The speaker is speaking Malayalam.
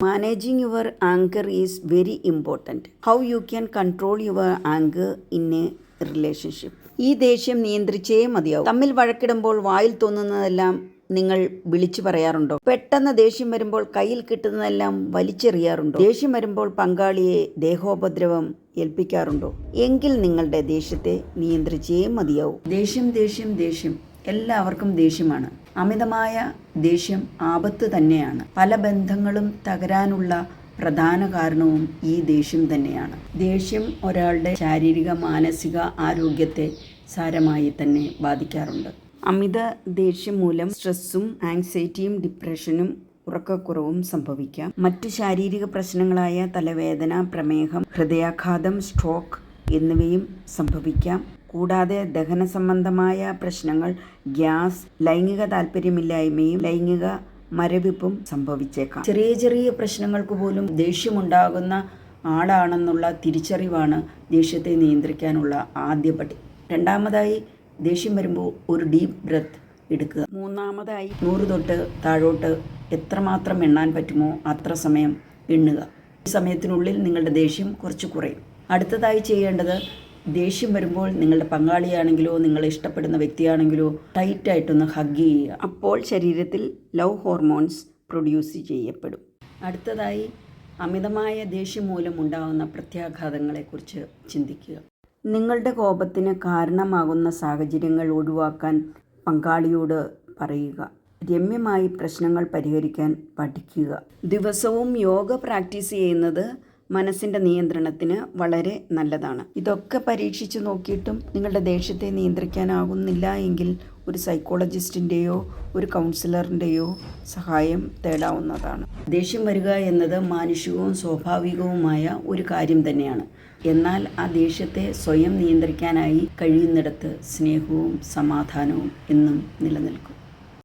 Managing your anger is very important. How you can control your anger in a relationship. ഈ ദേഷ്യം നിയന്ത്രിച്ചേ മതിയാവും. തമ്മിൽ വഴക്കിടുമ്പോൾ വായിൽ തോന്നുന്നതെല്ലാം നിങ്ങൾ വിളിച്ചു പറയാറുണ്ടോ? പെട്ടെന്ന് ദേഷ്യം വരുമ്പോൾ കയ്യിൽ കിട്ടുന്നതെല്ലാം വലിച്ചെറിയാറുണ്ടോ? ദേഷ്യം വരുമ്പോൾ പങ്കാളിയെ ദേഹോപദ്രവം ഏൽപ്പിക്കാറുണ്ടോ? എങ്കിൽ നിങ്ങളുടെ ദേഷ്യത്തെ നിയന്ത്രിച്ചേ മതിയാവും. ദേഷ്യം എല്ലാവർക്കും ദേഷ്യമാണ്. അമിതമായ ദേഷ്യം ആപത്ത് തന്നെയാണ്. പല ബന്ധങ്ങളും തകരാനുള്ള പ്രധാന കാരണവും ഈ ദേഷ്യം തന്നെയാണ്. ദേഷ്യം ഒരാളുടെ ശാരീരിക മാനസിക ആരോഗ്യത്തെ സാരമായി തന്നെ ബാധിക്കാറുണ്ട്. അമിത ദേഷ്യം മൂലം സ്ട്രെസ്സും ആങ്സൈറ്റിയും ഡിപ്രഷനും ഉറക്കക്കുറവും സംഭവിക്കാം. മറ്റു ശാരീരിക പ്രശ്നങ്ങളായ തലവേദന, പ്രമേഹം, ഹൃദയാഘാതം, സ്ട്രോക്ക് എന്നിവയും സംഭവിക്കാം. കൂടാതെ ദഹന സംബന്ധമായ പ്രശ്നങ്ങൾ, ഗ്യാസ്, ലൈംഗിക താല്പര്യമില്ലായ്മയും ലൈംഗിക മരവിപ്പും സംഭവിച്ചേക്കാം. ചെറിയ പ്രശ്നങ്ങൾക്ക് പോലും ദേഷ്യമുണ്ടാകുന്ന ആളാണെന്നുള്ള തിരിച്ചറിവാണ് ദേഷ്യത്തെ നിയന്ത്രിക്കാനുള്ള ആദ്യപടി. രണ്ടാമതായി, ദേഷ്യം വരുമ്പോൾ ഒരു ഡീപ്പ് ബ്രെത്ത് എടുക്കുക. മൂന്നാമതായി, 100 തൊട്ട് താഴോട്ട് എത്രമാത്രം എണ്ണാൻ പറ്റുമോ അത്ര സമയം എണ്ണുക. ഈ സമയത്തിനുള്ളിൽ നിങ്ങളുടെ ദേഷ്യം കുറച്ച് കുറയും. അടുത്തതായി ചെയ്യേണ്ടത്, ദേഷ്യം വരുമ്പോൾ നിങ്ങളുടെ പങ്കാളിയാണെങ്കിലോ നിങ്ങളെ ഇഷ്ടപ്പെടുന്ന വ്യക്തിയാണെങ്കിലോ ടൈറ്റായിട്ടൊന്ന് ഹഗ് ചെയ്യുക. അപ്പോൾ ശരീരത്തിൽ ലവ് ഹോർമോൺസ് പ്രൊഡ്യൂസ് ചെയ്യപ്പെടും. അടുത്തതായി, അമിതമായ ദേഷ്യം മൂലം ഉണ്ടാകുന്ന പ്രത്യാഘാതങ്ങളെക്കുറിച്ച് ചിന്തിക്കുക. നിങ്ങളുടെ കോപത്തിന് കാരണമാകുന്ന സാഹചര്യങ്ങൾ ഒഴിവാക്കാൻ പങ്കാളിയോട് പറയുക. രമ്യമായി പ്രശ്നങ്ങൾ പരിഹരിക്കാൻ പഠിക്കുക. ദിവസവും യോഗ പ്രാക്ടീസ് ചെയ്യുന്നത് മനസ്സിൻ്റെ നിയന്ത്രണത്തിന് വളരെ നല്ലതാണ്. ഇതൊക്കെ പരീക്ഷിച്ച് നോക്കിയിട്ടും നിങ്ങളുടെ ദേഷ്യത്തെ നിയന്ത്രിക്കാനാകുന്നില്ല എങ്കിൽ ഒരു സൈക്കോളജിസ്റ്റിൻ്റെയോ ഒരു കൗൺസിലറിൻ്റെയോ സഹായം തേടാവുന്നതാണ്. ദേഷ്യം വരിക എന്നത് മാനുഷികവും സ്വാഭാവികവുമായ ഒരു കാര്യം തന്നെയാണ്. എന്നാൽ ആ ദേഷ്യത്തെ സ്വയം നിയന്ത്രിക്കാനായി കഴിയുന്നിടത്ത് സ്നേഹവും സമാധാനവും എന്നും നിലനിൽക്കും.